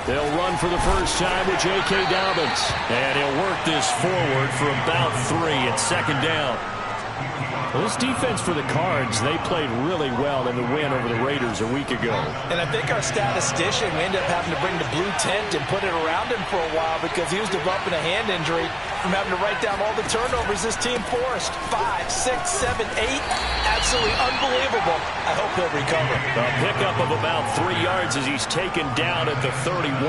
They'll run for the first time with J.K. Dobbins. And he'll work this forward for about 3 at second down. Well, this defense for the Cards, they played really well in the win over the Raiders a week ago. And I think our statistician, we ended up having to bring the blue tent and put it around him for a while because he was developing a hand injury from having to write down all the turnovers this team forced. 5, 6, 7, 8. Absolutely unbelievable. I hope he'll recover. A pickup of about 3 yards as he's taken down at the 31.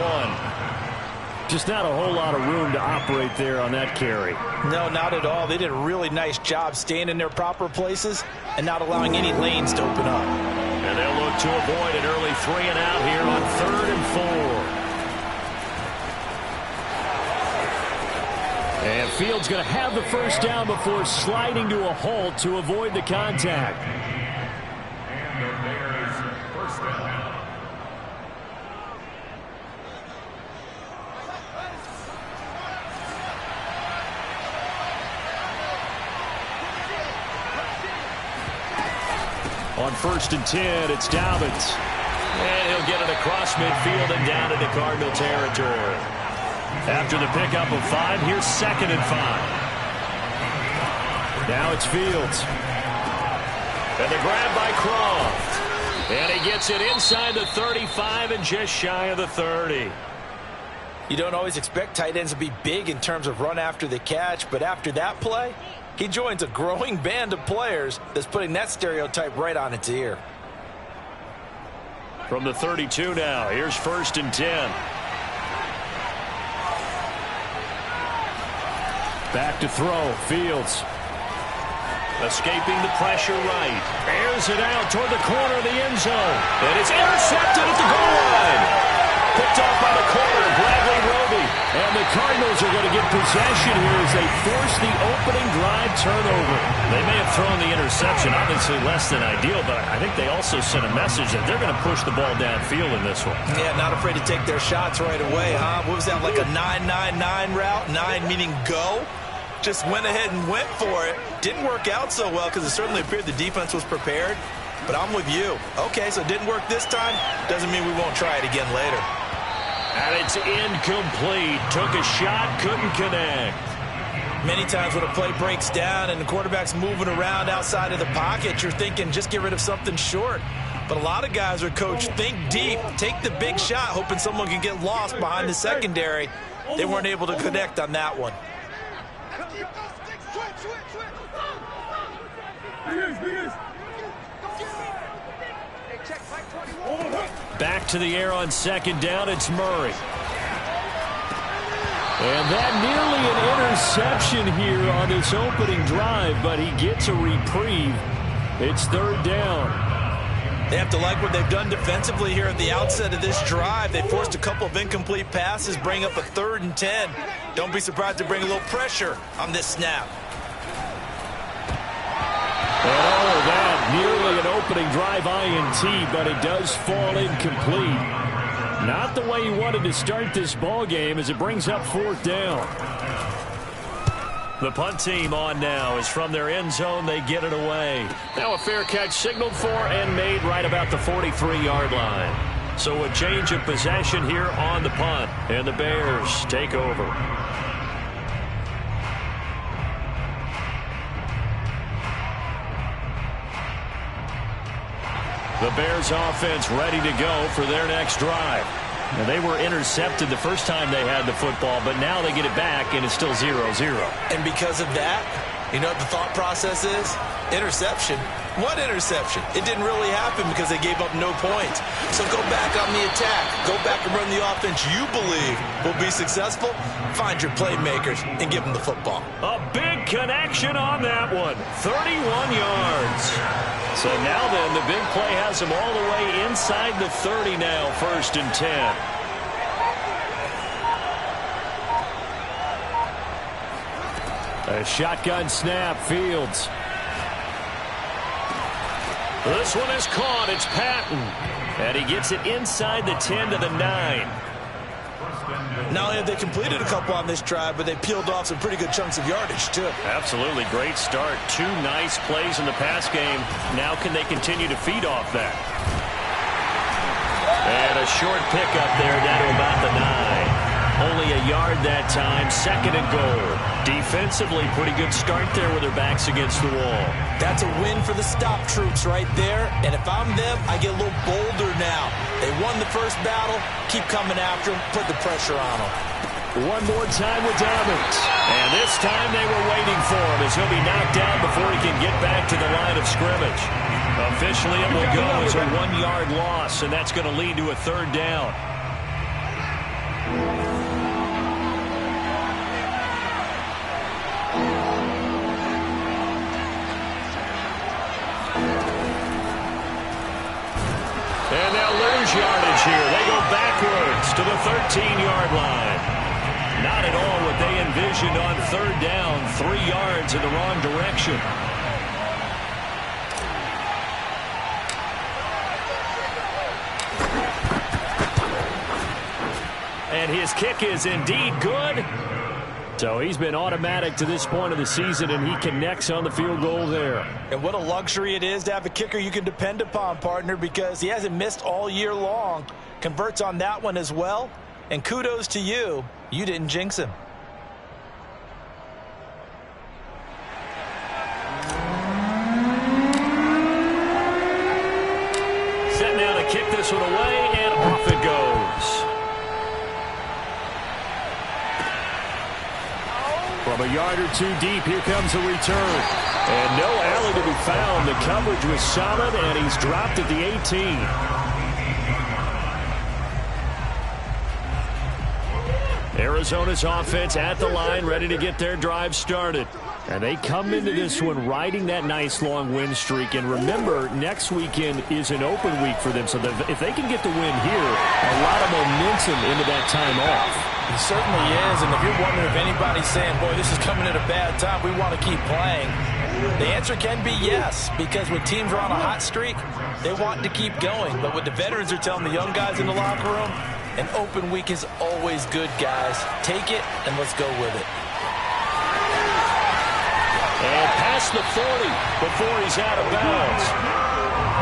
Just not a whole lot of room to operate there on that carry. No, not at all. They did a really nice job staying in their proper places and not allowing any lanes to open up. And they'll look to avoid an early 3 and out here on 3rd and 4. And Fields going to have the first down before sliding to a halt to avoid the contact. And the Bears first down. On 1st and 10, it's Dobbins. And he'll get it across midfield and down into Cardinal territory. After the pickup of 5, here's 2nd and 5. Now it's Fields. And the grab by Croft. And he gets it inside the 35 and just shy of the 30. You don't always expect tight ends to be big in terms of run after the catch, but after that play, he joins a growing band of players that's putting that stereotype right on its ear. From the 32 now, here's 1st and 10. Back to throw, Fields. Escaping the pressure right. Airs it out toward the corner of the end zone. And it's intercepted at the goal line. Picked off by the corner, Bradley Roby. And the Cardinals are going to get possession here as they force the opening drive turnover. They may have thrown the interception, obviously less than ideal, but I think they also sent a message that they're going to push the ball downfield in this one. Yeah, not afraid to take their shots right away, huh? What was that, like a 9-9-9 route? 9 meaning go? Just went ahead and went for it. Didn't work out so well because it certainly appeared the defense was prepared. But I'm with you. Okay, so it didn't work this time. Doesn't mean we won't try it again later. And it's incomplete. Took a shot, couldn't connect. Many times when a play breaks down and the quarterback's moving around outside of the pocket, you're thinking just get rid of something short. But a lot of guys are coached, think deep, take the big shot, hoping someone can get lost behind the secondary. They weren't able to connect on that one. Back to the air on 2nd down, it's Murray. And that nearly an interception here on this opening drive, but he gets a reprieve. It's 3rd down. They have to like what they've done defensively here at the outset of this drive. They forced a couple of incomplete passes, bring up a 3rd and 10. Don't be surprised to bring a little pressure on this snap. And all of that, nearly an opening drive INT, but it does fall incomplete. Not the way he wanted to start this ball game as it brings up 4th down. The punt team on now is from their end zone. They get it away. Now a fair catch signaled for and made right about the 43-yard line. So a change of possession here on the punt. And the Bears take over. The Bears offense ready to go for their next drive. Now, they were intercepted the first time they had the football, but now they get it back, and it's still 0-0. And because of that, you know what the thought process is? Interception. What interception? It didn't really happen because they gave up no points. So go back on the attack. Go back and run the offense you believe will be successful. Find your playmakers and give them the football. A big connection on that one. 31 yards. So now then, the big play has them all the way inside the 30 now, 1st and 10. A shotgun snap, Fields. This one is caught. It's Patton. And he gets it inside the 10 to the 9. Not only have they completed a couple on this drive, but they peeled off some pretty good chunks of yardage, too. Absolutely. Great start. 2 nice plays in the pass game. Now can they continue to feed off that? And a A short pickup there down to about the 9. Only a yard that time, 2nd and goal. Defensively, pretty good start there with their backs against the wall. That's a win for the stop troops right there. And if I'm them, I get a little bolder now. They won the first battle. Keep coming after them. Put the pressure on them. One more time with Dobbins. And this time they were waiting for him as he'll be knocked down before he can get back to the line of scrimmage. Officially, it will go as a 1-yard loss, and that's going to lead to a 3rd down. And they'll lose yardage here. They go backwards to the 13-yard line. Not at all what they envisioned on 3rd down. 3 yards in the wrong direction. And his kick is indeed good. So he's been automatic to this point of the season, and he connects on the field goal there. And what a luxury it is to have a kicker you can depend upon, partner, because he hasn't missed all year long. Converts on that one as well. And kudos to you. You didn't jinx him. Set now to kick this one away, and off it goes. From a yard or 2 deep, here comes a return. And no alley to be found. The coverage was solid, and he's dropped at the 18. Arizona's offense at the line, ready to get their drive started. And they come into this one riding that nice long win streak. And remember, next weekend is an open week for them. So if they can get the win here, a lot of momentum into that time off. It certainly is. And if you're wondering if anybody's saying, boy, this is coming at a bad time, we want to keep playing, the answer can be yes. Because when teams are on a hot streak, they want to keep going. But what the veterans are telling the young guys in the locker room, an open week is always good, guys. Take it, and let's go with it. And past the 40 before he's out of bounds.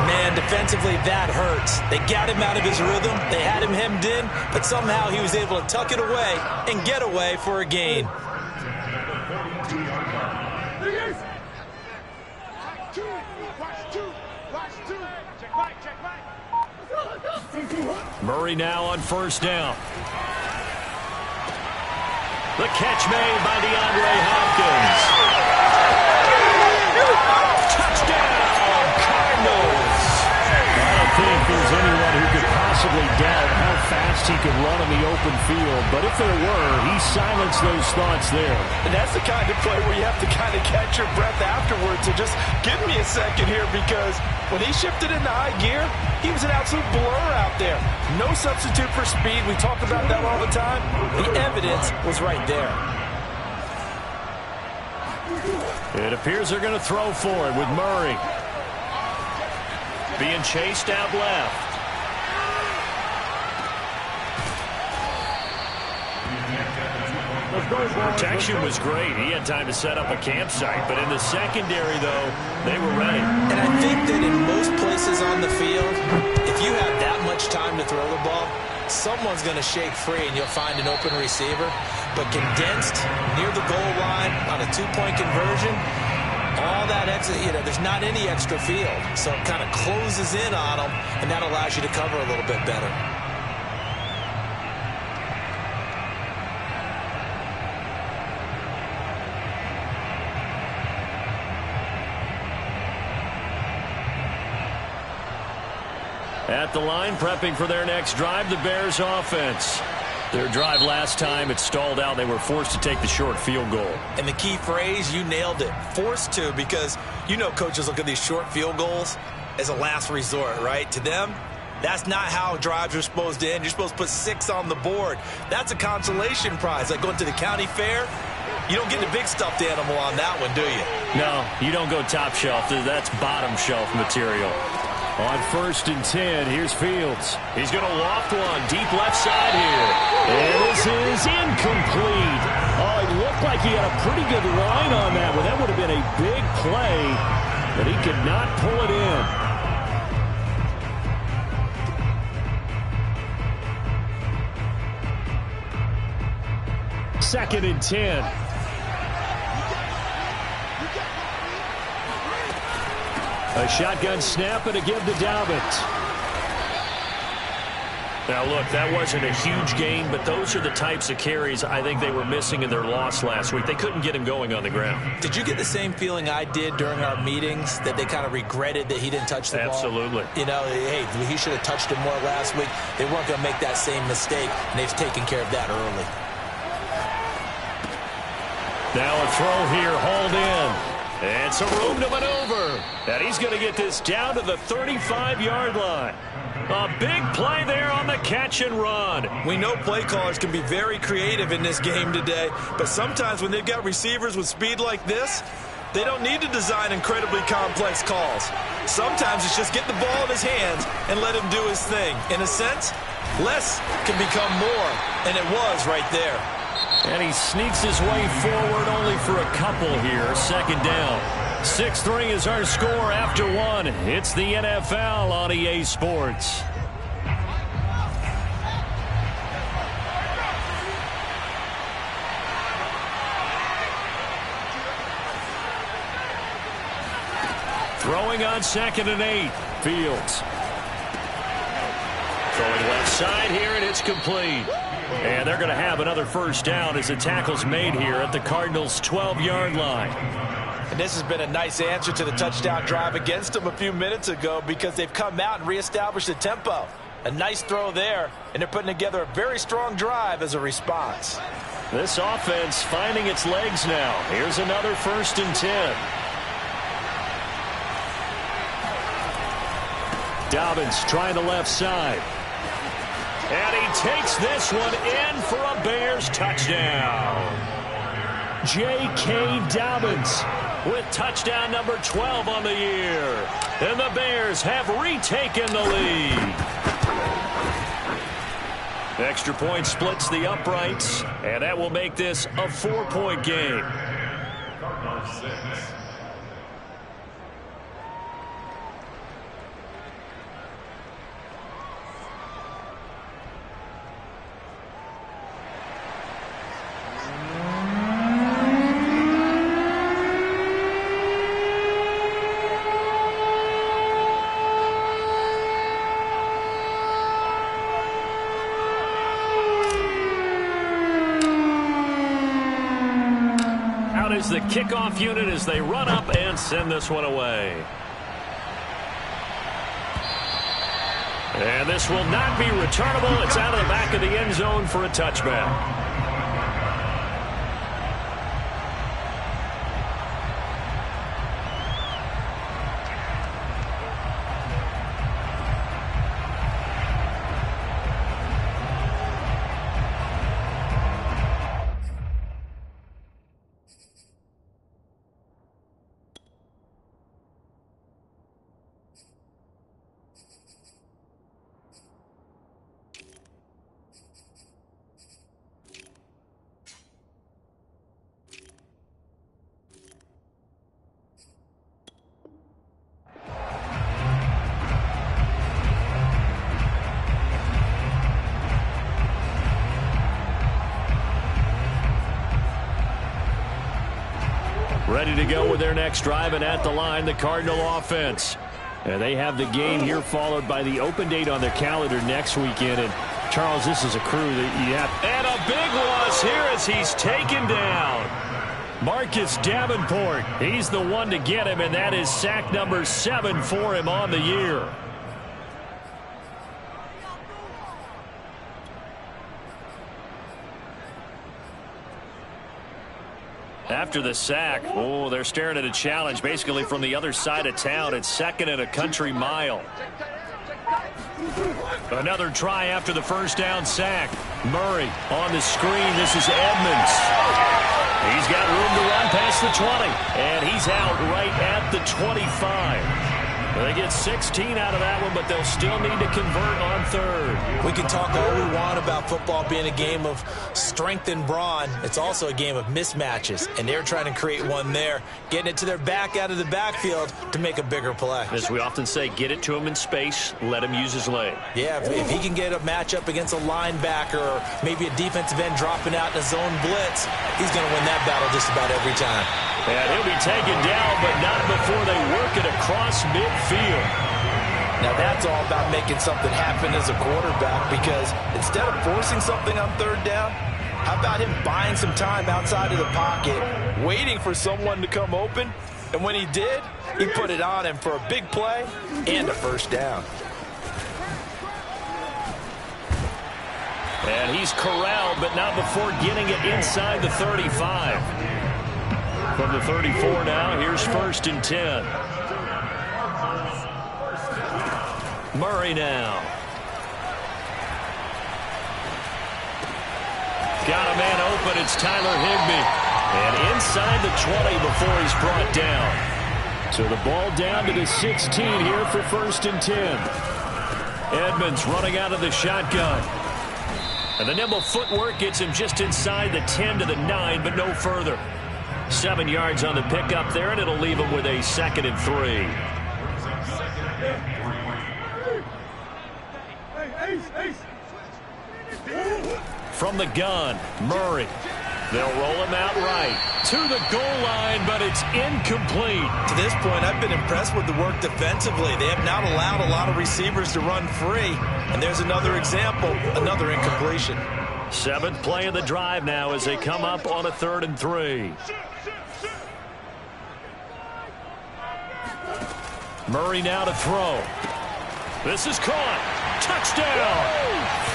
Man, defensively, that hurts. They got him out of his rhythm. They had him hemmed in, but somehow he was able to tuck it away and get away for a gain. Murray now on 1st down. The catch made by DeAndre Hopkins. Touchdown, Cardinals. I don't think there's anyone who could possibly doubt how fast he could run on the open field. But if there were, he silenced those thoughts there. And that's the kind of play where you have to kind of catch your breath afterwards. So just give me a second here, because when he shifted into high gear, he was an absolute blur out there. No substitute for speed. We talk about that all the time. The evidence was right there. It appears they're going to throw for it with Murray. Being chased out left. Protection was great. He had time to set up a campsite. But in the secondary, though, they were ready. And I think that in most places on the field, if you have that much time to throw the ball, someone's going to shake free and you'll find an open receiver. But condensed near the goal line on a 2-point conversion, all that extra, there's not any extra field. So it kind of closes in on them, and that allows you to cover a little bit better. At the line, prepping for their next drive, the Bears offense. Their drive last time, it stalled out. They were forced to take the short field goal. And the key phrase, you nailed it, forced to, because coaches look at these short field goals as a last resort, right? To them, that's not how drives are supposed to end. You're supposed to put 6 on the board. That's a consolation prize. Like going to the county fair, you don't get the big stuffed animal on that one, do you? No, you don't go top shelf. That's bottom shelf material. On 1st and 10, here's Fields. He's going to loft one deep left side here. And this is incomplete. Oh, it looked like he had a pretty good line on that one. That would have been a big play, but he could not pull it in. 2nd and 10. A shotgun snap and a give to Dobbins. Now, look, that wasn't a huge gain, but those are the types of carries I think they were missing in their loss last week. They couldn't get him going on the ground. Did you get the same feeling I did during our meetings, that they kind of regretted that he didn't touch the ball? Absolutely. You know, hey, he should have touched it more last week. They weren't going to make that same mistake, and they've taken care of that early. Now a throw here, hauled in. And some room to maneuver. And he's going to get this down to the 35-yard line. A big play there on the catch and run. We know play callers can be very creative in this game today, but sometimes when they've got receivers with speed like this, they don't need to design incredibly complex calls. Sometimes it's just get the ball in his hands and let him do his thing. In a sense, less can become more, and it was right there. And he sneaks his way forward only for a couple here. 2nd down. 6-3 is our score after 1. It's the NFL on EA Sports. Throwing on 2nd and 8. Fields. Throwing left side here, and it's complete. And they're going to have another first down as the tackle's made here at the Cardinals' 12-yard line. And this has been a nice answer to the touchdown drive against them a few minutes ago, because they've come out and reestablished the tempo. A nice throw there, and they're putting together a very strong drive as a response. This offense finding its legs now. Here's another 1st and 10. Dobbins trying the left side. And he takes this one in for a Bears touchdown. J.K. Dobbins with touchdown number 12 on the year. And the Bears have retaken the lead. Extra point splits the uprights, and that will make this a 4-point game. Cardinals 6. Is the kickoff unit as they run up and send this one away. And this will not be returnable. It's out of the back of the end zone for a touchback. Ready to go with their next drive, and at the line, the Cardinal offense. And they have the game here followed by the open date on their calendar next weekend. And, Charles, this is a crew that you have. And a big loss here as he's taken down. Marcus Davenport, he's the one to get him, and that is sack number 7 for him on the year. After the sack, oh, they're staring at a challenge basically from the other side of town. It's 2nd and a country mile. Another try after the first down sack. Murray on the screen. This is Edmonds. He's got room to run past the 20, and he's out right at the 25. They get 16 out of that one, but they'll still need to convert on 3rd. We can talk all we want about football being a game of strength and brawn. It's also a game of mismatches, and they're trying to create one there, getting it to their back out of the backfield to make a bigger play. As we often say, get it to him in space, let him use his leg. Yeah, if he can get a matchup against a linebacker or maybe a defensive end dropping out in a zone blitz, he's going to win that battle just about every time. And he'll be taken down, but not before they work it across midfield. Now that's all about making something happen as a quarterback, because instead of forcing something on third down, how about him buying some time outside of the pocket, waiting for someone to come open, and when he did, he put it on him for a big play and a first down. And he's corralled, but not before getting it inside the 35. From the 34 now, here's 1st and 10. Murray now. Got a man open. It's Tyler Higbee. And inside the 20 before he's brought down. So the ball down to the 16 here for 1st and 10. Edmonds running out of the shotgun. And the nimble footwork gets him just inside the 10 to the 9, but no further. 7 yards on the pickup there, and it'll leave him with a 2nd and 3. From the gun, Murray. They'll roll him out right to the goal line, but it's incomplete. To this point, I've been impressed with the work defensively. They have not allowed a lot of receivers to run free. And there's another example, another incompletion. 7th play of the drive now as they come up on a 3rd and 3. Murray now to throw. This is caught. Touchdown!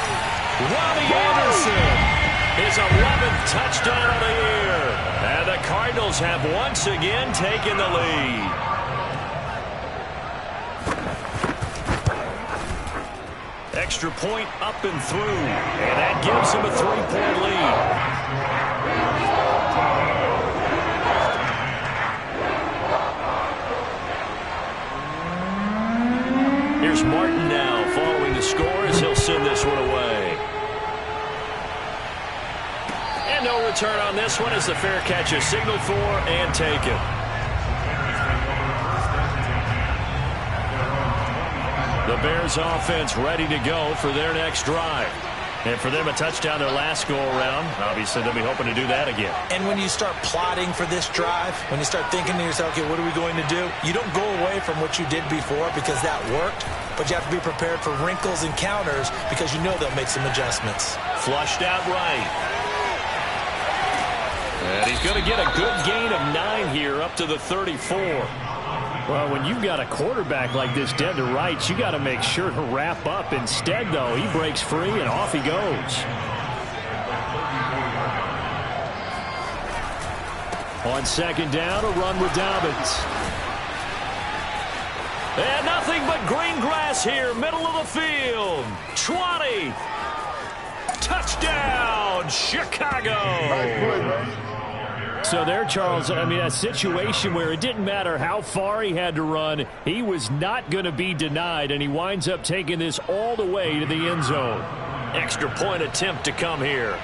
Robbie Anderson, his 11th touchdown of the year. And the Cardinals have once again taken the lead. Extra point up and through. And that gives him a 3-point lead. Here's Martin now following the score as he'll send this one away. And no return on this one as the fair catch is signaled for and taken. The Bears offense ready to go for their next drive. And for them, a touchdown their last go-around. Obviously, they'll be hoping to do that again. And when you start plotting for this drive, when you start thinking to yourself, okay, what are we going to do? You don't go away from what you did before because that worked, but you have to be prepared for wrinkles and counters because you know they'll make some adjustments. Flushed out right. And he's going to get a good gain of 9 here up to the 34. Well, when you've got a quarterback like this dead to rights, you got to make sure to wrap up. Instead, though, he breaks free and off he goes. On 2nd down, a run with Dobbins. And nothing but green grass here, middle of the field. 20. Touchdown, Chicago. So there, Charles, I mean, a situation where it didn't matter how far he had to run, he was not going to be denied, and he winds up taking this all the way to the end zone. Extra point attempt to come here.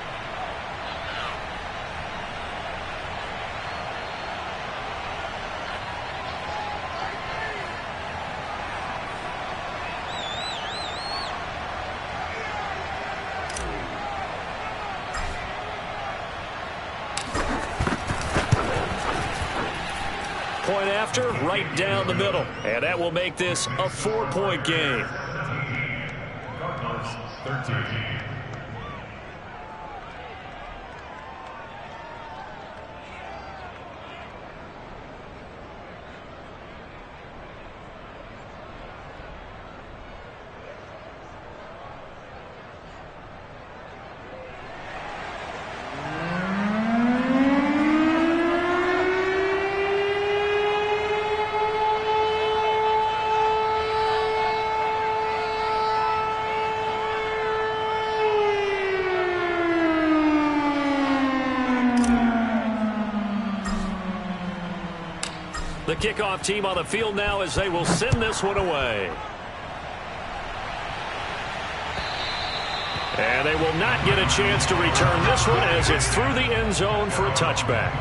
Point after, right down the middle. And that will make this a 4-point game. Cardinals 13. The kickoff team on the field now as they will send this one away. And they will not get a chance to return this one as it's through the end zone for a touchback.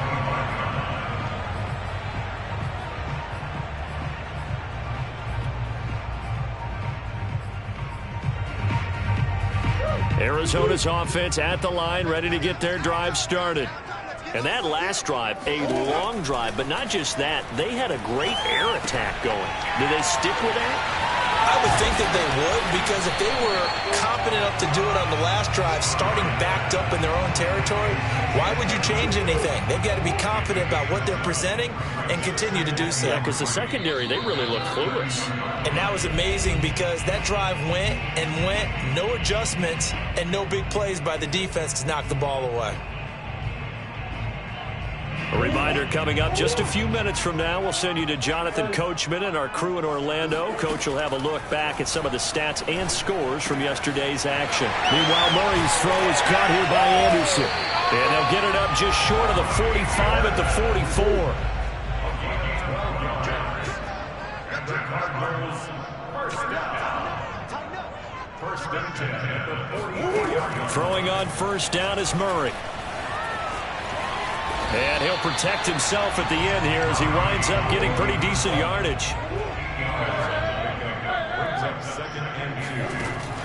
Arizona's offense at the line, ready to get their drive started. And that last drive, a long drive, but not just that. They had a great air attack going. Do they stick with that? I would think that they would, because if they were confident enough to do it on the last drive, starting backed up in their own territory, why would you change anything? They've got to be confident about what they're presenting and continue to do so. Yeah, because the secondary, they really look clueless. And that was amazing because that drive went and went, no adjustments, and no big plays by the defense to knock the ball away. A reminder coming up just a few minutes from now. We'll send you to Jonathan Coachman and our crew in Orlando. Coach will have a look back at some of the stats and scores from yesterday's action. Meanwhile, Murray's throw is caught here by Anderson. And they'll get it up just short of the 45 at the 44. And the Cardinals first and 10 at the 44-yard line. Throwing on first down is Murray. And he'll protect himself at the end here as he winds up getting pretty decent yardage.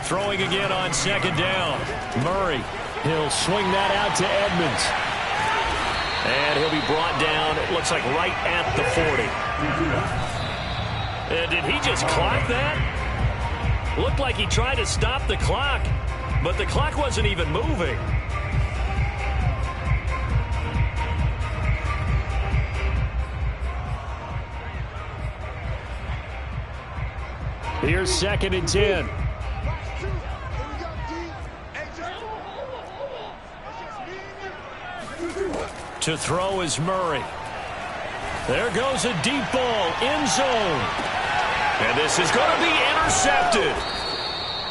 Throwing again on second down. Murray. He'll swing that out to Edmonds. And he'll be brought down, it looks like right at the 40. Did he just clock that? Looked like he tried to stop the clock, but the clock wasn't even moving. Here's second and 10. To throw is Murray. There goes a deep ball, end zone. And this is going to be intercepted.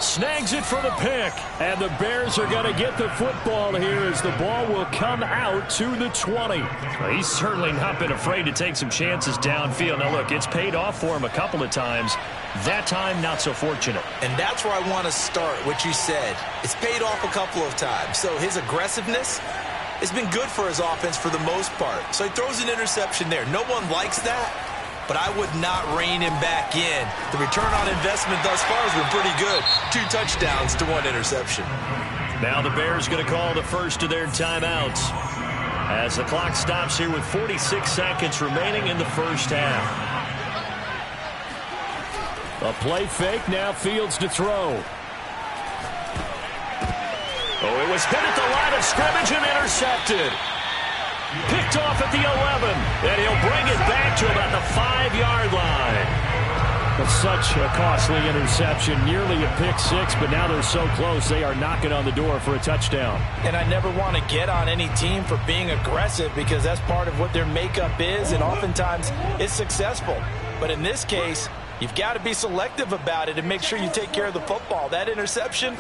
Snags it for the pick. And the Bears are going to get the football here as the ball will come out to the 20. Well, he's certainly not been afraid to take some chances downfield. Now, look, it's paid off for him a couple of times. That time, not so fortunate. And that's where I want to start, what you said. It's paid off a couple of times. So his aggressiveness has been good for his offense for the most part. So he throws an interception there. No one likes that, but I would not rein him back in. The return on investment thus far has been pretty good. 2 touchdowns to 1 interception. Now the Bears going to call the first of their timeouts as the clock stops here with 46 seconds remaining in the first half. A play fake, now Fields to throw. Oh, it was hit at the line of scrimmage and intercepted. Picked off at the 11, and he'll bring it back to about the 5-yard line. That's such a costly interception, nearly a pick six, but now they're so close they are knocking on the door for a touchdown. And I never want to get on any team for being aggressive because that's part of what their makeup is, and oftentimes it's successful. But in this case, you've got to be selective about it and make sure you take care of the football. That interception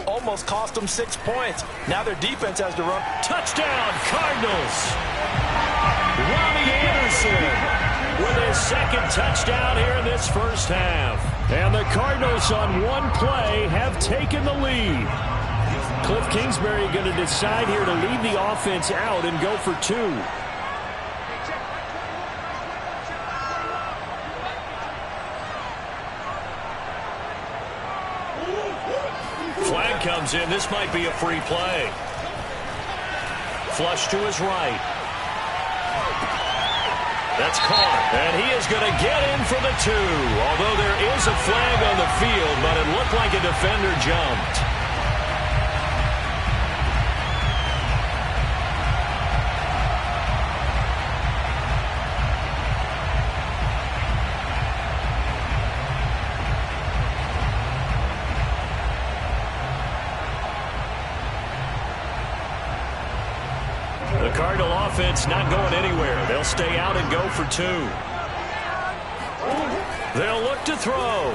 almost cost them 6 points. Now their defense has to run. Touchdown, Cardinals. Robbie Anderson with his second touchdown here in this first half. And the Cardinals on one play have taken the lead. Cliff Kingsbury going to decide here to leave the offense out and go for 2. Flag comes in. This might be a free play. Flush to his right. That's caught. And he is going to get in for the 2. Although there is a flag on the field, but it looked like a defender jumped. The Cardinal offense not going anywhere. They'll stay out and go for 2. They'll look to throw.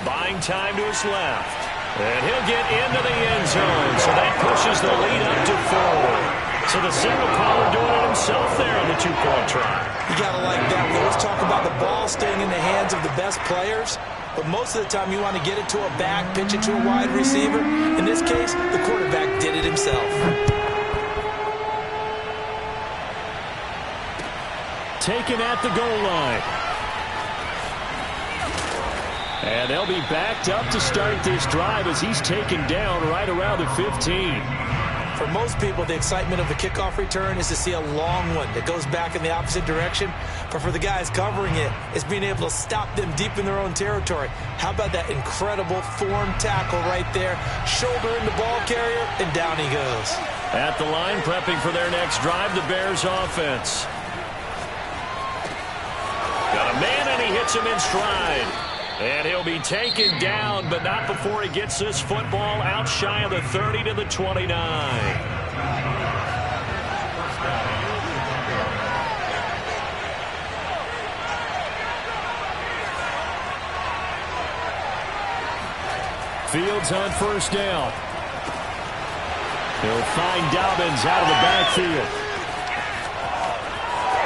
Buying time to his left. And he'll get into the end zone. So that pushes the lead up to 4. So the signal caller doing it himself there on the 2-point try. You got to like that. We always talk about the ball staying in the hands of the best players. but most of the time you want to get it to a back, pitch it to a wide receiver. In this case, the quarterback did it himself. Taken at the goal line. And they'll be backed up to start this drive as he's taken down right around the 15. For most people, the excitement of the kickoff return is to see a long one that goes back in the opposite direction. But for the guys covering it, it's being able to stop them deep in their own territory. How about that incredible form tackle right there? Shoulder in the ball carrier, and down he goes. At the line, prepping for their next drive, the Bears offense. Got a man, and he hits him in stride. And he'll be taken down, but not before he gets this football out shy of the 30 to the 29. Fields on first down. He'll find Dobbins out of the backfield.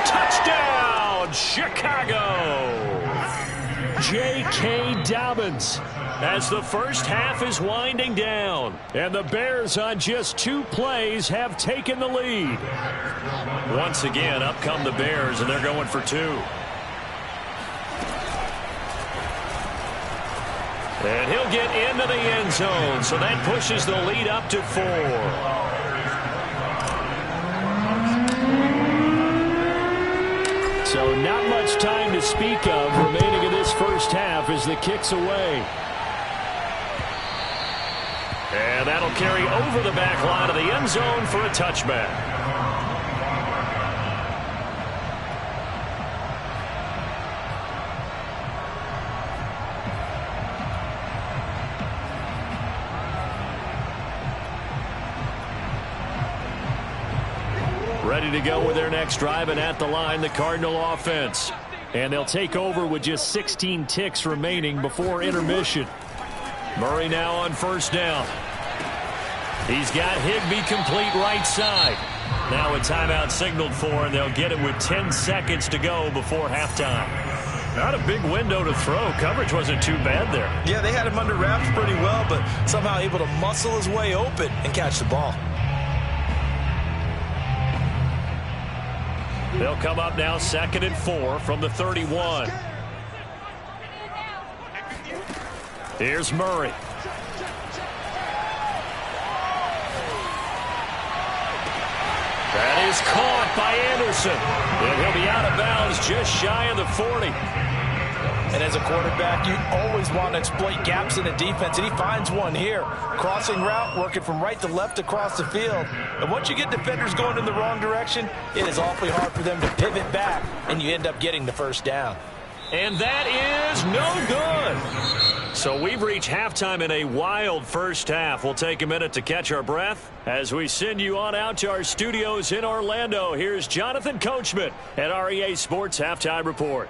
Touchdown, Chicago! J.K. Dobbins as the first half is winding down. And the Bears on just 2 plays have taken the lead. Once again, up come the Bears, and they're going for 2. And he'll get into the end zone, so that pushes the lead up to 4. So not much time to speak of remaining in this first half as the kick's away. And that'll carry over the back line of the end zone for a touchback. Ready to go with their next drive, and at the line, the Cardinal offense. And they'll take over with just 16 ticks remaining before intermission. Murray now on first down. He's got Higbee complete right side. Now a timeout signaled for, and they'll get it with 10 seconds to go before halftime. Not a big window to throw. Coverage wasn't too bad there. Yeah, they had him under wraps pretty well, but somehow able to muscle his way open and catch the ball. They'll come up now 2nd and 4 from the 31. Here's Murray. That is caught by Anderson. And he'll be out of bounds just shy of the 40. And as a quarterback, you always want to exploit gaps in the defense, and he finds one here. Crossing route, working from right to left across the field. And once you get defenders going in the wrong direction, it is awfully hard for them to pivot back, and you end up getting the first down. And that is no good. So we've reached halftime in a wild first half. We'll take a minute to catch our breath as we send you on out to our studios in Orlando. Here's Jonathan Coachman at REA Sports Halftime Report.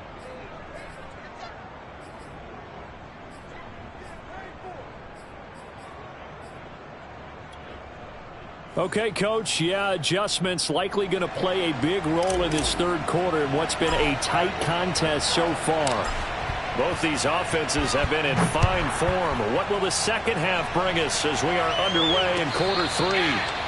Okay, Coach, adjustments likely going to play a big role in this third quarter in what's been a tight contest so far. Both these offenses have been in fine form. What will the second half bring us as we are underway in quarter 3?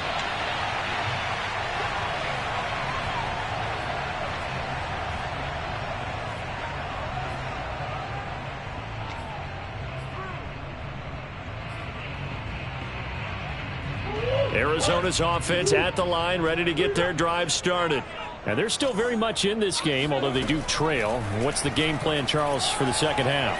Arizona's offense at the line, ready to get their drive started. And they're still very much in this game, although they do trail. What's the game plan, Charles, for the second half?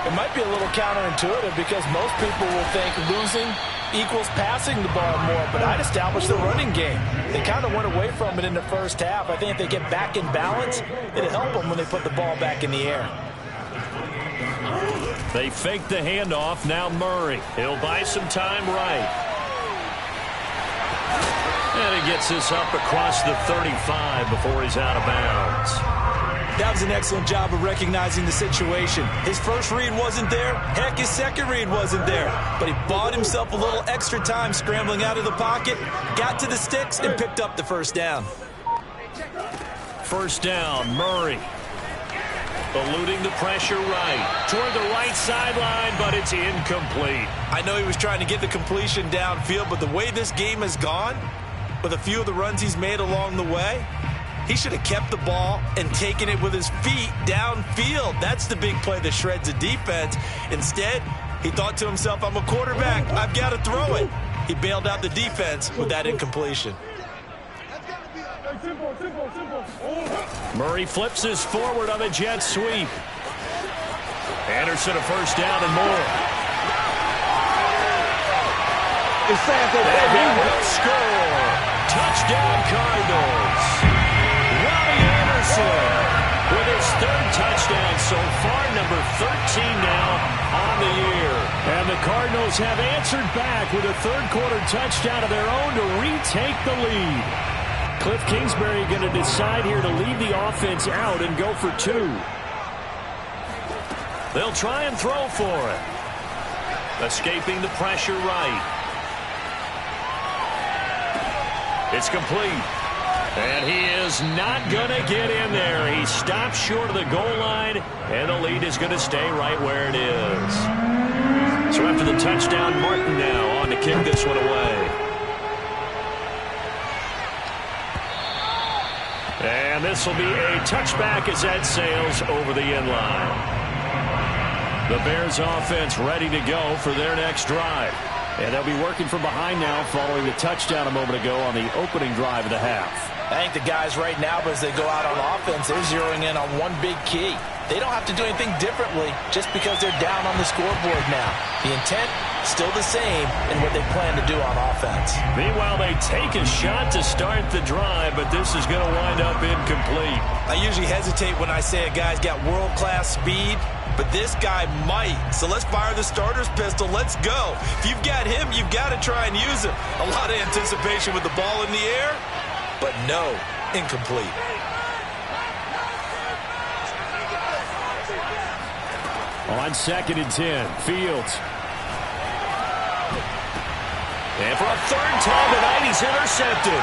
It might be a little counterintuitive because most people will think losing equals passing the ball more, but I'd establish the running game. They kind of went away from it in the first half. I think if they get back in balance, it'll help them when they put the ball back in the air. They fake the handoff. Now Murray. He'll buy some time right. And he gets this up across the 35 before he's out of bounds. That was an excellent job of recognizing the situation. His first read wasn't there. Heck, his second read wasn't there. But he bought himself a little extra time scrambling out of the pocket, got to the sticks, and picked up the first down. First down, Murray. Eluding the pressure right. Toward the right sideline, but it's incomplete. I know he was trying to get the completion downfield, but the way this game has gone, with a few of the runs he's made along the way, he should have kept the ball and taken it with his feet downfield. That's the big play that shreds the defense. Instead, he thought to himself, I'm a quarterback. I've got to throw it. He bailed out the defense with that incompletion. Murray flips his forward on a jet sweep. Anderson a first down and more. And he will score. Touchdown Cardinals. Robbie Anderson with his third touchdown so far, number 13 now on the year. And the Cardinals have answered back with a third-quarter touchdown of their own to retake the lead. Cliff Kingsbury going to decide here to leave the offense out and go for two. They'll try and throw for it. Escaping the pressure right. It's complete. And he is not going to get in there. He stops short of the goal line, and the lead is going to stay right where it is. So after the touchdown, Martin now on to kick this one away. And this will be a touchback as that sails over the end line. The Bears offense ready to go for their next drive. And they'll be working from behind now following the touchdown a moment ago on the opening drive of the half. I think the guys right now, as they go out on offense, they're zeroing in on one big key. They don't have to do anything differently just because they're down on the scoreboard now. The intent, still the same in what they plan to do on offense. Meanwhile, they take a shot to start the drive, but this is going to wind up incomplete. I usually hesitate when I say a guy's got world-class speed, but this guy might. So let's fire the starter's pistol. Let's go. If you've got him, you've got to try and use him. A lot of anticipation with the ball in the air, but no, incomplete. On 2nd and 10, Fields. And for a third time tonight, he's intercepted.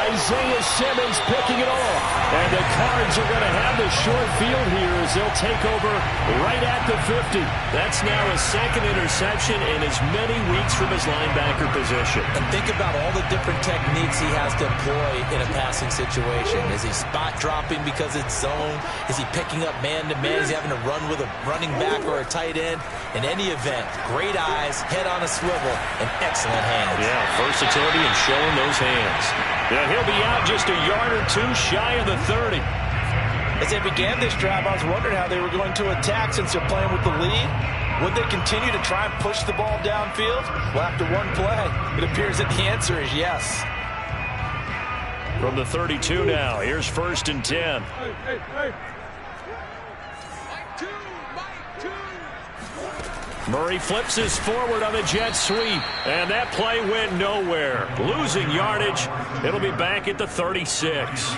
Isaiah Simmons picking it off. And the Cards are going to have the short field here as they'll take over right at the 50. That's now his second interception in as many weeks from his linebacker position. And think about all the different techniques he has to employ in a passing situation. Is he spot dropping because it's zone? Is he picking up man-to-man? Is he having to run with a running back or a tight end? In any event, great eyes, head on a swivel, and excellent hands. Yeah, versatility and showing those hands. Yeah, he'll be out just a yard or two shy of the 30. As they began this drive, I was wondering how they were going to attack since they're playing with the lead. Would they continue to try and push the ball downfield? Well, after one play, it appears that the answer is yes. From the 32 now, here's 1st and 10. Murray flips his forward on a jet sweep, and that play went nowhere. Losing yardage. It'll be back at the 36.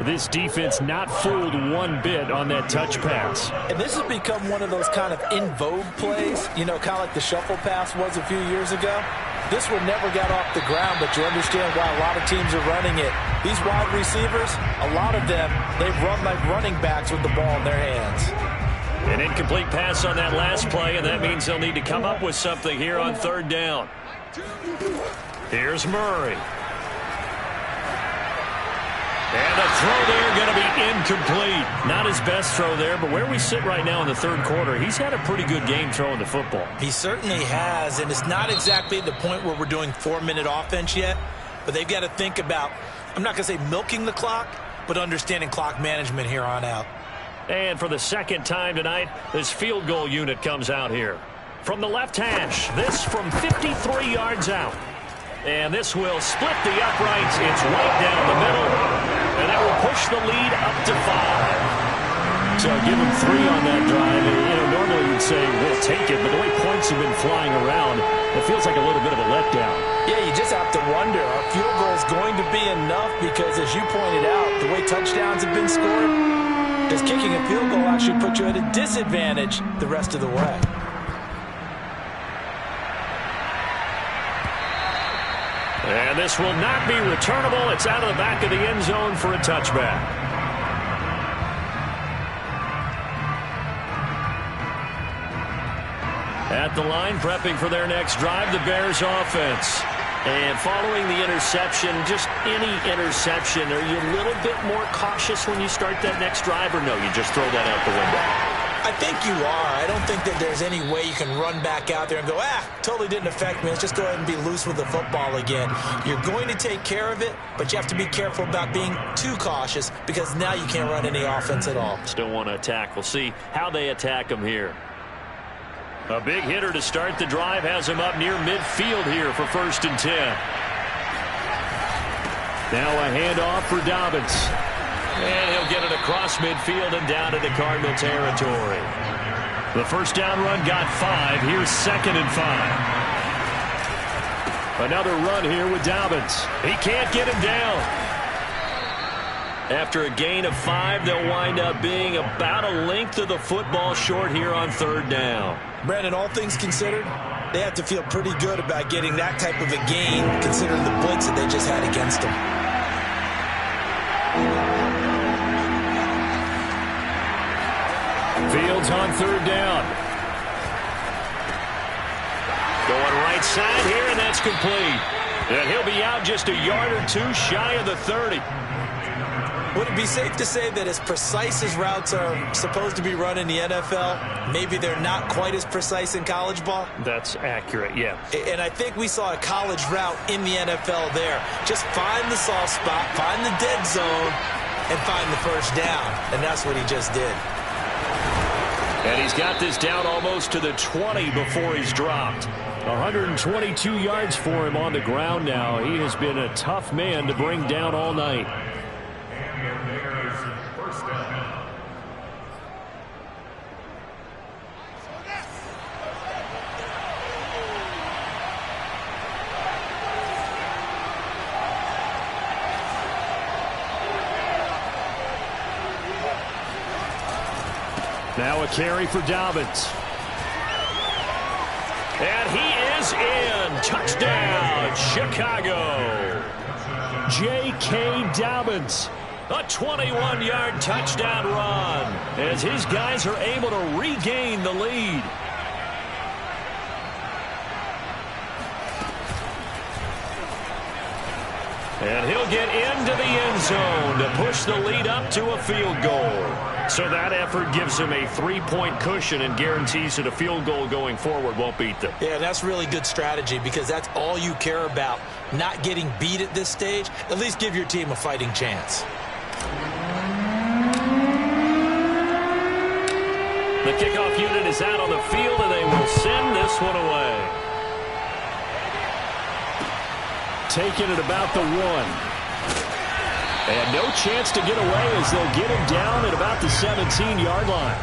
This defense not fooled one bit on that touch pass. And this has become one of those kind of in vogue plays, you know, kind of like the shuffle pass was a few years ago. This one never got off the ground, but you understand why a lot of teams are running it. These wide receivers, a lot of them, they've run like running backs with the ball in their hands. An incomplete pass on that last play, and that means they'll need to come up with something here on 3rd down. Here's Murray. And the throw there going to be incomplete. Not his best throw there, but where we sit right now in the 3rd quarter, he's had a pretty good game throwing the football. He certainly has, and it's not exactly the point where we're doing 4-minute offense yet, but they've got to think about, I'm not going to say milking the clock, but understanding clock management here on out. And for the second time tonight, this field goal unit comes out here. From the left hash, this from 53 yards out. And this will split the uprights. It's right down the middle. And that will push the lead up to 5. So give them 3 on that drive. And, you know, normally you'd say we'll take it, but the way points have been flying around, it feels like a little bit of a letdown. Yeah, you just have to wonder, are field goals going to be enough? Because as you pointed out, the way touchdowns have been scored, does kicking a field goal actually put you at a disadvantage the rest of the way? And this will not be returnable. It's out of the back of the end zone for a touchback. the line, prepping for their next drive, the Bears offense. And following the interception, just any interception, are you a little bit more cautious when you start that next drive, or no, you just throw that out the window? I think you are. I don't think that there's any way you can run back out there and go, totally didn't affect me. Let's just go ahead and be loose with the football again. You're going to take care of it, but you have to be careful about being too cautious because now you can't run any offense at all. Still want to attack. We'll see how they attack them here. A big hitter to start the drive has him up near midfield here for 1st and 10. Now a handoff for Dobbins. And he'll get it across midfield and down into Cardinal territory. The first down run got 5. Here's 2nd and 5. Another run here with Dobbins. He can't get him down. After a gain of 5, they'll wind up being about a length of the football short here on 3rd down. Brandon, all things considered, they have to feel pretty good about getting that type of a gain considering the blitz that they just had against them. Fields on 3rd down. Going right side here, and that's complete. And he'll be out just a yard or 2 shy of the 30. Would it be safe to say that as precise as routes are supposed to be run in the NFL, maybe they're not quite as precise in college ball? That's accurate, yeah. And I think we saw a college route in the NFL there. Just find the soft spot, find the dead zone, and find the first down. And that's what he just did. And he's got this down almost to the 20 before he's dropped. 122 yards for him on the ground now. He has been a tough man to bring down all night. Now a carry for Dobbins. And he is in. Touchdown, Chicago. J.K. Dobbins. A 21-yard touchdown run as his guys are able to regain the lead. And he'll get into the end zone to push the lead up to a field goal. So that effort gives him a 3-point cushion and guarantees that a field goal going forward won't beat them. Yeah, that's really good strategy because that's all you care about. Not getting beat at this stage. At least give your team a fighting chance. The kickoff unit is out on the field, and they will send this one away. Taking it about the 1. And no chance to get away as they'll get him down at about the 17-yard line.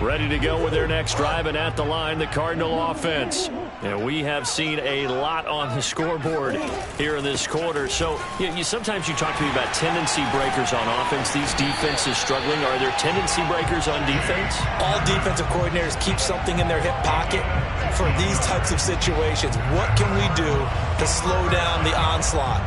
Ready to go with their next drive, and at the line, the Cardinal offense. And we have seen a lot on the scoreboard here in this quarter. So sometimes you talk to me about tendency breakers on offense. These defenses struggling. Are there tendency breakers on defense? All defensive coordinators keep something in their hip pocket for these types of situations. What can we do to slow down the onslaught?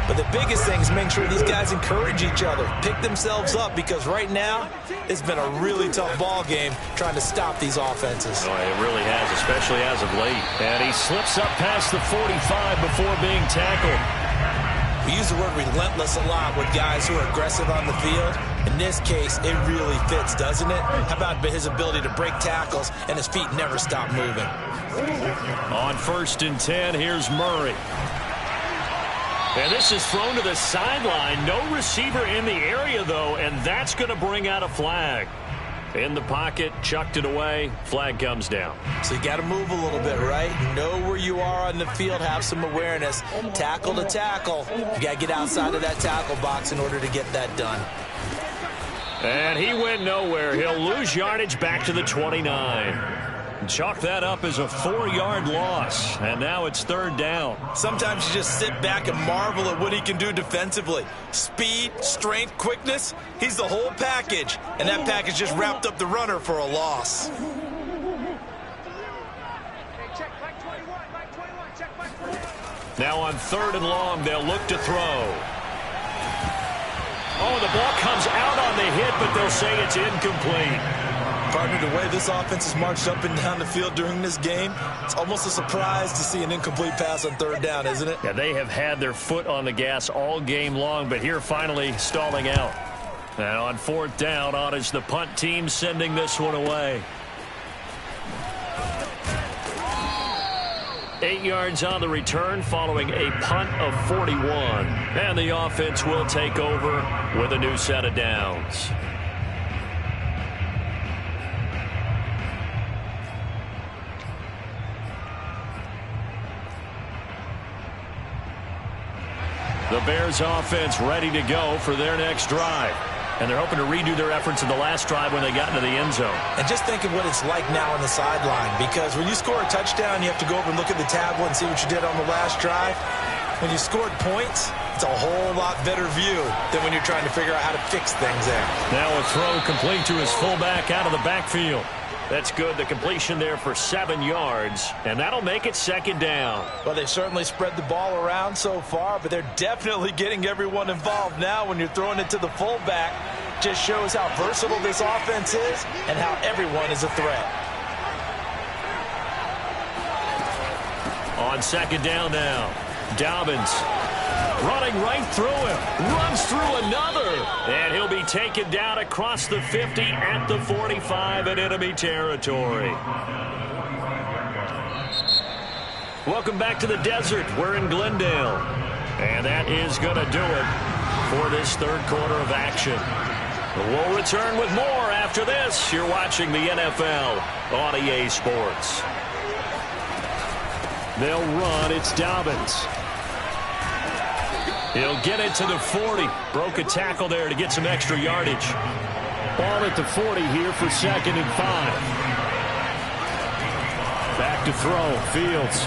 But the biggest thing is making sure these guys encourage each other, pick themselves up, because right now it's been a really tough ball game trying to stop these offenses. Oh, it really has, especially as of late. And he slips up past the 45 before being tackled. We use the word relentless a lot with guys who are aggressive on the field. In this case, it really fits, doesn't it? How about his ability to break tackles and his feet never stop moving? On 1st and 10, here's Murray. And this is thrown to the sideline. No receiver in the area, though, and that's going to bring out a flag. In the pocket, chucked it away, flag comes down. So you got to move a little bit, right? Know where you are on the field, have some awareness. Tackle to tackle. You got to get outside of that tackle box in order to get that done. And he went nowhere. He'll lose yardage back to the 29. Chalk that up as a 4-yard loss, and now it's 3rd down. Sometimes you just sit back and marvel at what he can do defensively. Speed, strength, quickness, he's the whole package, and that package just wrapped up the runner for a loss. Now on 3rd and long, they'll look to throw. Oh, the ball comes out on the hit, but they'll say it's incomplete. Partner, the way this offense has marched up and down the field during this game, it's almost a surprise to see an incomplete pass on 3rd down, isn't it? Yeah, they have had their foot on the gas all game long, but here finally stalling out. And on 4th down, on is the punt team sending this one away. 8 yards on the return following a punt of 41. And the offense will take over with a new set of downs. The Bears offense ready to go for their next drive. And they're hoping to redo their efforts in the last drive when they got into the end zone. And just think of what it's like now on the sideline, because when you score a touchdown, you have to go over and look at the tablet and see what you did on the last drive. When you scored points, it's a whole lot better view than when you're trying to figure out how to fix things there. Now a throw complete to his fullback out of the backfield. That's good. The completion there for 7 yards, and that'll make it 2nd down. Well, they've certainly spread the ball around so far, but they're definitely getting everyone involved now when you're throwing it to the fullback. Just shows how versatile this offense is and how everyone is a threat. On 2nd down now, Dobbins running right through him, runs through another, and he'll be taken down across the 50 at the 45 in enemy territory. Welcome back to the desert. We're in Glendale, and that is going to do it for this 3rd quarter of action. We'll return with more after this. You're watching the NFL on EA Sports. They'll run. It's Dobbins. He'll get it to the 40. Broke a tackle there to get some extra yardage. Ball at the 40 here for 2nd and 5. Back to throw. Fields.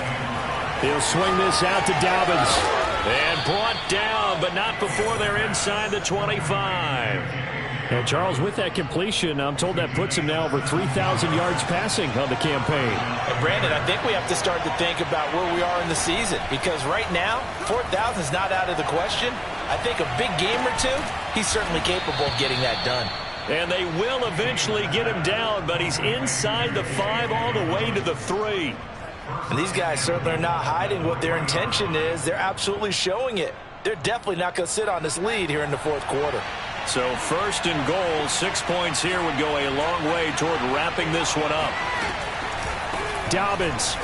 He'll swing this out to Dobbins. And brought down, but not before they're inside the 25. And Charles, with that completion, I'm told that puts him now over 3,000 yards passing on the campaign. And Brandon, I think we have to start to think about where we are in the season, because right now, 4,000 is not out of the question. I think a big game or two, he's certainly capable of getting that done. And they will eventually get him down, but he's inside the 5 all the way to the 3. And these guys certainly are not hiding what their intention is. They're absolutely showing it. They're definitely not going to sit on this lead here in the 4th quarter. So 1st and goal, 6 points here would go a long way toward wrapping this one up. Dobbins.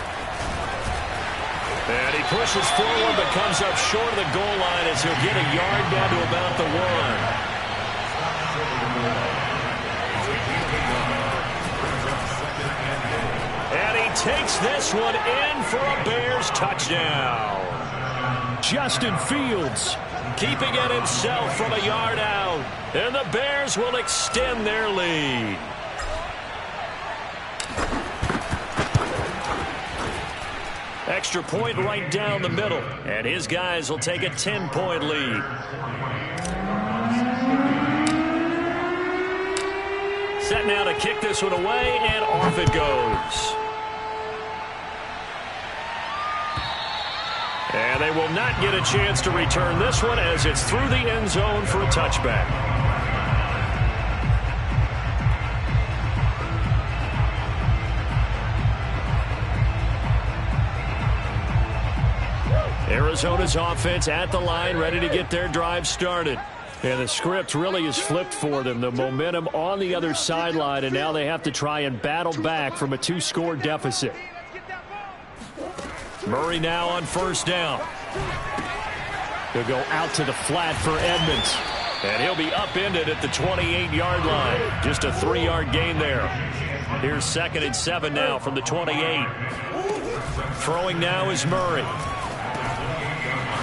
And he pushes forward but comes up short of the goal line as he'll get a yard down to about the 1. And he takes this one in for a Bears touchdown. Justin Fields keeping it himself from a yard out. And the Bears will extend their lead. Extra point right down the middle. And his guys will take a 10-point lead. Set now to kick this one away, and off it goes. And they will not get a chance to return this one as it's through the end zone for a touchback. Arizona's offense at the line, ready to get their drive started. And the script really is flipped for them. The momentum on the other sideline, and now they have to try and battle back from a 2-score deficit. Murray now on 1st down. He'll go out to the flat for Edmonds. And he'll be upended at the 28-yard line. Just a 3-yard gain there. Here's 2nd and 7 now from the 28. Throwing now is Murray.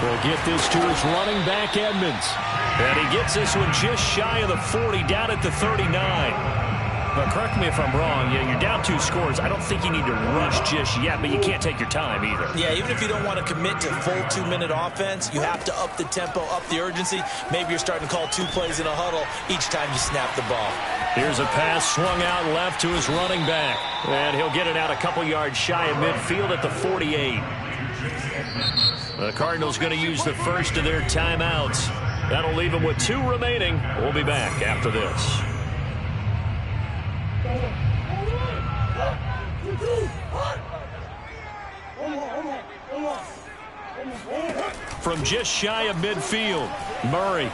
We'll get this to his running back, Edmonds. And he gets this one just shy of the 40, down at the 39. But correct me if I'm wrong, you're down 2 scores. I don't think you need to rush just yet, but you can't take your time either. Yeah, even if you don't want to commit to full 2-minute offense, you have to up the tempo, up the urgency. Maybe you're starting to call 2 plays in a huddle each time you snap the ball. Here's a pass swung out left to his running back. And he'll get it out a couple yards shy of midfield at the 48. The Cardinals going to use the first of their timeouts. That'll leave them with 2 remaining. We'll be back after this. From just shy of midfield, Murray.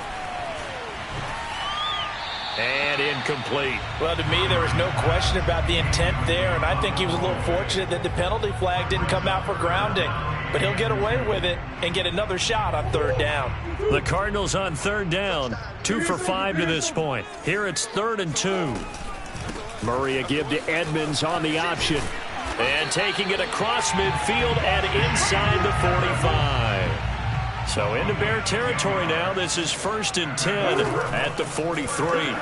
And incomplete. Well, to me, there was no question about the intent there, and I think he was a little fortunate that the penalty flag didn't come out for grounding. But he'll get away with it and get another shot on 3rd down. The Cardinals on 3rd down, 2 for 5 to this point. Here it's 3rd and 2. Murray a give to Edmonds on the option. And taking it across midfield and inside the 45. So into Bear territory now. This is 1st and 10 at the 43.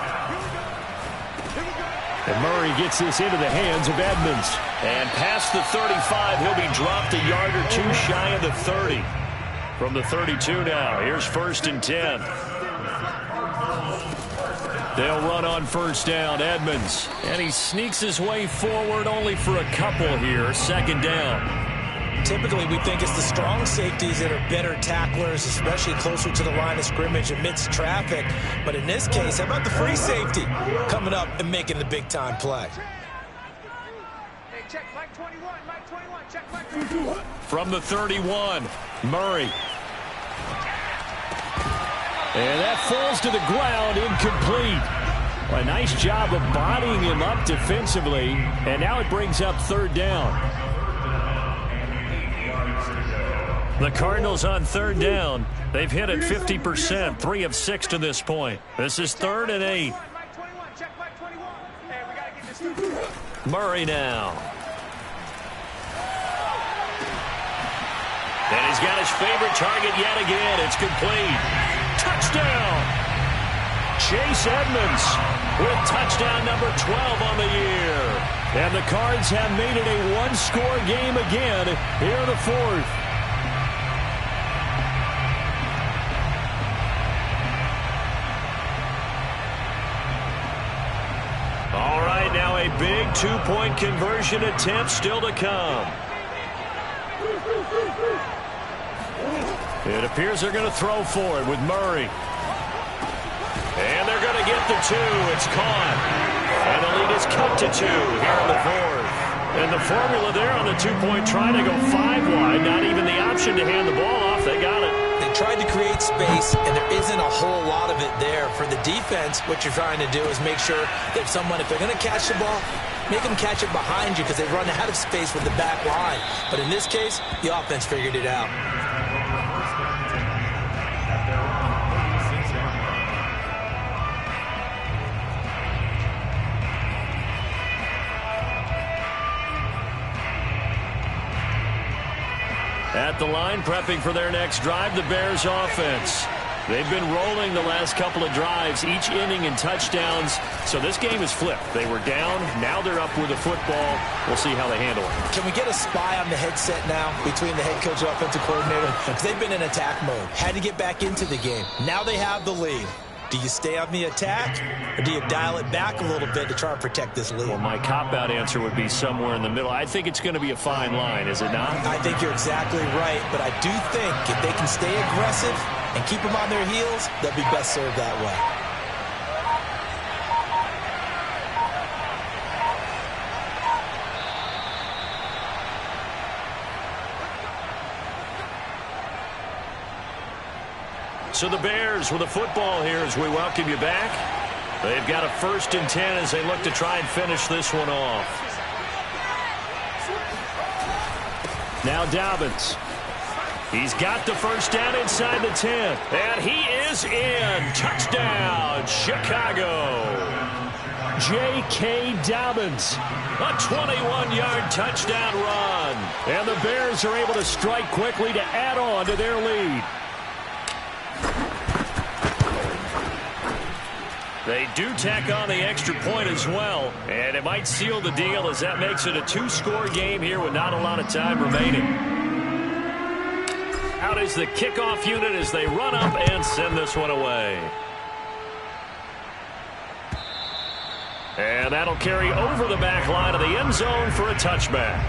And Murray gets this into the hands of Edmonds. And past the 35, he'll be dropped a yard or 2 shy of the 30. From the 32 now, here's 1st and 10. They'll run on 1st down, Edmonds. And he sneaks his way forward only for a couple here, 2nd down. Typically, we think it's the strong safeties that are better tacklers, especially closer to the line of scrimmage amidst traffic. But in this case, how about the free safety coming up and making the big-time play? Hey, check Mike 21, Mike 21, check Mike 21. From the 31, Murray. And that falls to the ground, incomplete. A nice job of bodying him up defensively, and now it brings up 3rd down. The Cardinals on 3rd down. They've hit it 50%, 3 of 6 to this point. This is 3rd and 8. Murray now. And he's got his favorite target yet again. It's complete. Touchdown! Chase Edmonds with touchdown number 12 on the year. And the Cards have made it a 1-score game again here in the 4th. All right, now a big 2-point conversion attempt still to come. It appears they're going to throw for it with Murray. And they're going to get the 2. It's caught. And the lead is cut to 2 here in the 4th. And the formula there on the 2-point try to go 5 wide. Not even the option to hand the ball off. They got it. They tried to create space, and there isn't a whole lot of it there. For the defense, what you're trying to do is make sure that if they're going to catch the ball, make them catch it behind you because they run out of space with the back line. But in this case, the offense figured it out. At the line, prepping for their next drive, the Bears offense. They've been rolling the last couple of drives, each inning in touchdowns. So this game is flipped. They were down. Now they're up with the football. We'll see how they handle it. Can we get a spy on the headset now between the head coach and offensive coordinator? Because they've been in attack mode. Had to get back into the game. Now they have the lead. Do you stay on the attack, or do you dial it back a little bit to try and protect this lead? Well, my cop-out answer would be somewhere in the middle. I think it's going to be a fine line, is it not? I think you're exactly right, but I do think if they can stay aggressive and keep them on their heels, they'll be best served that way. So the Bears with a football here as we welcome you back. They've got a 1st and 10 as they look to try and finish this one off. Now Dobbins. He's got the 1st down inside the 10. And he is in. Touchdown, Chicago. J.K. Dobbins. A 21-yard touchdown run. And the Bears are able to strike quickly to add on to their lead. They do tack on the extra point as well, and it might seal the deal as that makes it a 2-score game here with not a lot of time remaining. Out is the kickoff unit as they run up and send this one away. And that'll carry over the back line of the end zone for a touchback.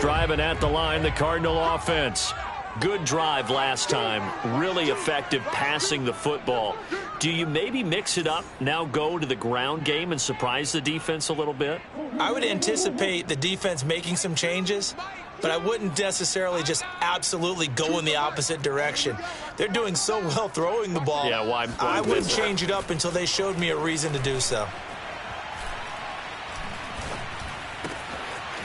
next drive, and at the line, the Cardinal offense. Good drive last time. Really effective passing the football. Do you maybe mix it up, now go to the ground game and surprise the defense a little bit? I would anticipate the defense making some changes, but I wouldn't necessarily just absolutely go in the opposite direction. They're doing so well throwing the ball. Yeah, why I wouldn't change it up until they showed me a reason to do so.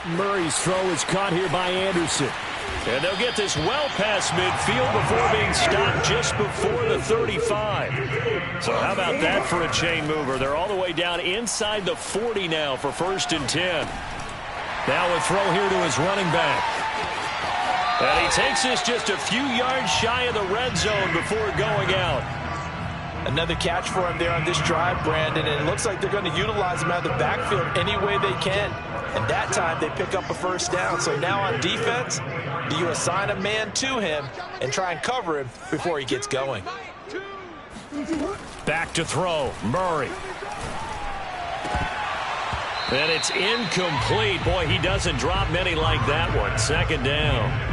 Murray's throw is caught here by Anderson. And they'll get this well past midfield before being stopped just before the 35. So how about that for a chain mover? They're all the way down inside the 40 now for 1st and 10. Now a throw here to his running back. And he takes this just a few yards shy of the red zone before going out. Another catch for him there on this drive, Brandon, and it looks like they're going to utilize him out of the backfield any way they can. And that time they pick up a 1st down. So now on defense, do you assign a man to him and try and cover him before he gets going? Back to throw, Murray. And it's incomplete. Boy, he doesn't drop many like that one. 2nd down.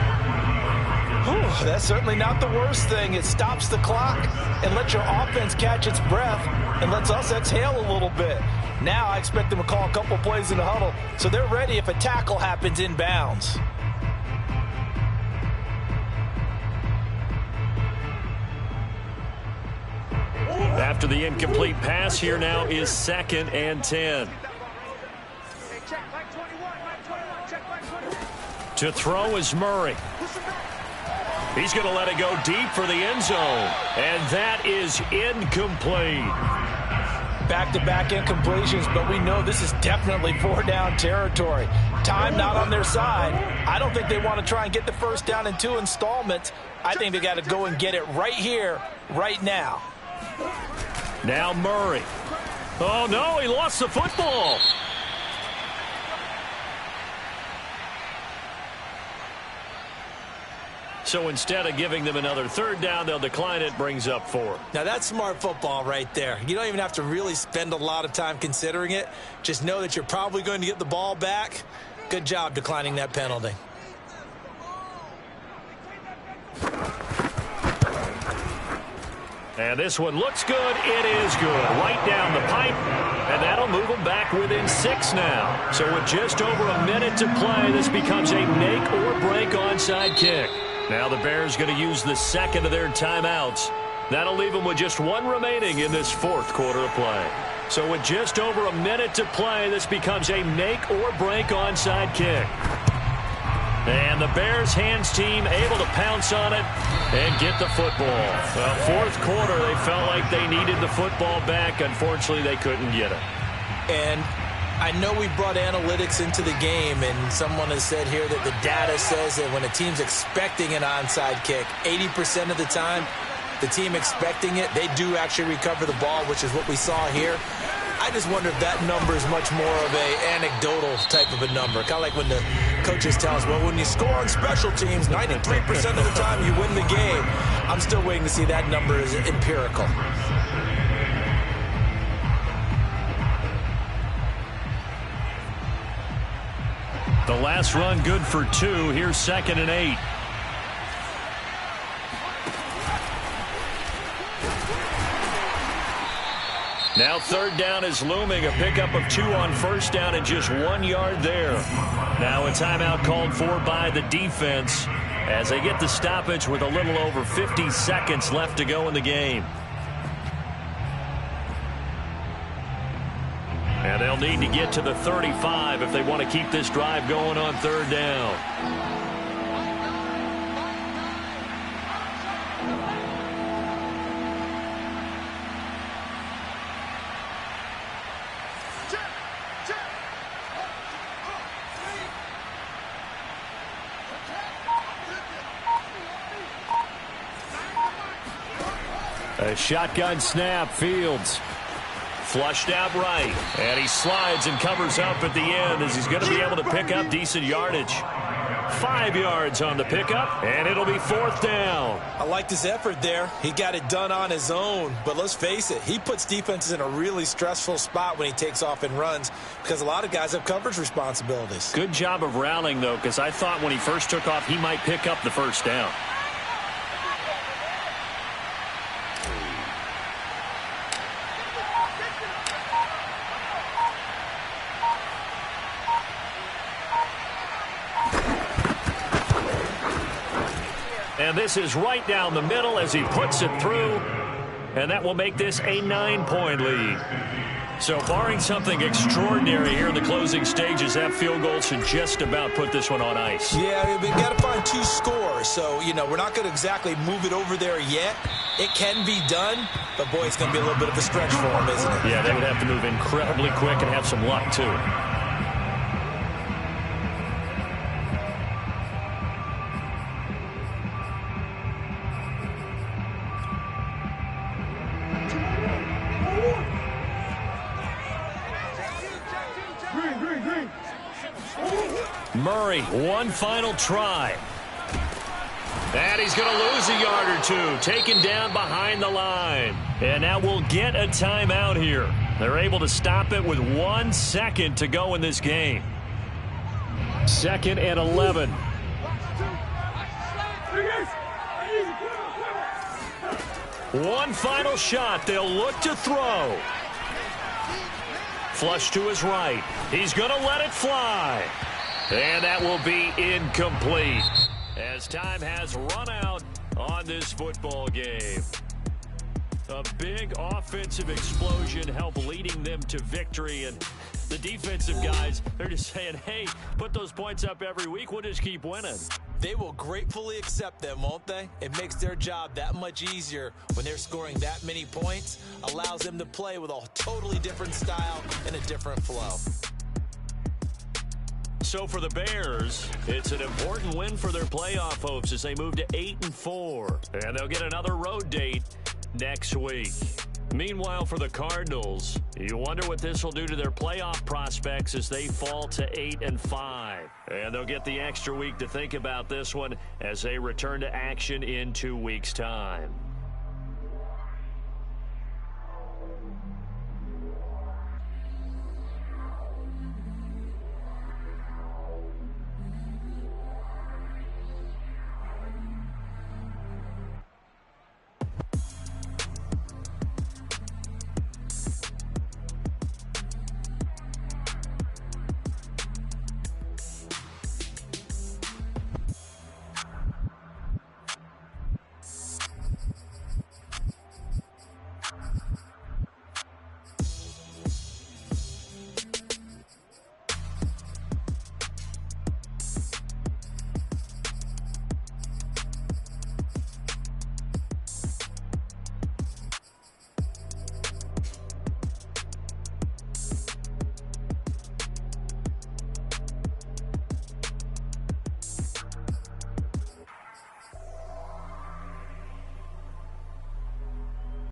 Whew, that's certainly not the worst thing. It stops the clock and lets your offense catch its breath and lets us exhale a little bit. Now I expect them to call a couple plays in the huddle so they're ready if a tackle happens inbounds. After the incomplete pass, here now is 2nd and 10. To throw is Murray. He's going to let it go deep for the end zone. And that is incomplete. Back-to-back incompletions, but we know this is definitely 4-down territory. Time not on their side. I don't think they want to try and get the 1st down in 2 installments. I think they got to go and get it right here, right now. Now Murray. Oh, no, he lost the football. So instead of giving them another 3rd down, they'll decline it, brings up 4. Now that's smart football right there. You don't even have to really spend a lot of time considering it. Just know that you're probably going to get the ball back. Good job declining that penalty. And this one looks good. It is good. Right down the pipe. And that'll move them back within 6 now. So with just over a minute to play, this becomes a make or break onside kick. Now the Bears going to use the 2nd of their timeouts. That'll leave them with just 1 remaining in this 4th quarter of play. So with just over a minute to play, this becomes a make or break onside kick. And the Bears hands team able to pounce on it and get the football. Well, 4th quarter, they felt like they needed the football back. Unfortunately, they couldn't get it. And I know we brought analytics into the game, and someone has said here that the data says that when a team's expecting an onside kick, 80% of the time, the team expecting it, they do actually recover the ball, which is what we saw here. I just wonder if that number is much more of a anecdotal type of a number. Kind of like when the coaches tell us, well, when you score on special teams, 93% of the time you win the game. I'm still waiting to see that number is empirical. The last run good for 2. Here's 2nd and 8. Now 3rd down is looming. A pickup of 2 on 1st down and just 1 yard there. Now a timeout called for by the defense as they get the stoppage with a little over 50 seconds left to go in the game. And they'll need to get to the 35 if they want to keep this drive going on 3rd down. A shotgun snap, Fields. Flushed out right. And he slides and covers up at the end as he's going to be able to pick up decent yardage. 5 yards on the pickup, and it'll be 4th down. I like his effort there. He got it done on his own. But let's face it, he puts defenses in a really stressful spot when he takes off and runs because a lot of guys have coverage responsibilities. Good job of rallying, though, because I thought when he first took off, he might pick up the 1st down. And this is right down the middle as he puts it through. And that will make this a 9-point lead. So barring something extraordinary here in the closing stages, that field goal should just about put this one on ice. Yeah, we've got to find 2 scores. So, we're not going to exactly move it over there yet. It can be done, but, boy, it's going to be a little bit of a stretch for them, isn't it? Yeah, they would have to move incredibly quick and have some luck, too. Murray, one final try. And he's going to lose a yard or 2, taken down behind the line. And now we'll get a timeout here. They're able to stop it with 1 second to go in this game. 2nd and 11. One final shot. They'll look to throw. Flush to his right. He's going to let it fly. And that will be incomplete as time has run out on this football game. A big offensive explosion helped leading them to victory. And the defensive guys, they're just saying, hey, put those points up every week. We'll just keep winning. They will gratefully accept them, won't they? It makes their job that much easier when they're scoring that many points. Allows them to play with a totally different style and a different flow. So for the Bears, it's an important win for their playoff hopes as they move to 8-4. And they'll get another road date next week. Meanwhile, for the Cardinals, you wonder what this will do to their playoff prospects as they fall to 8-5. And they'll get the extra week to think about this one as they return to action in 2 weeks' time.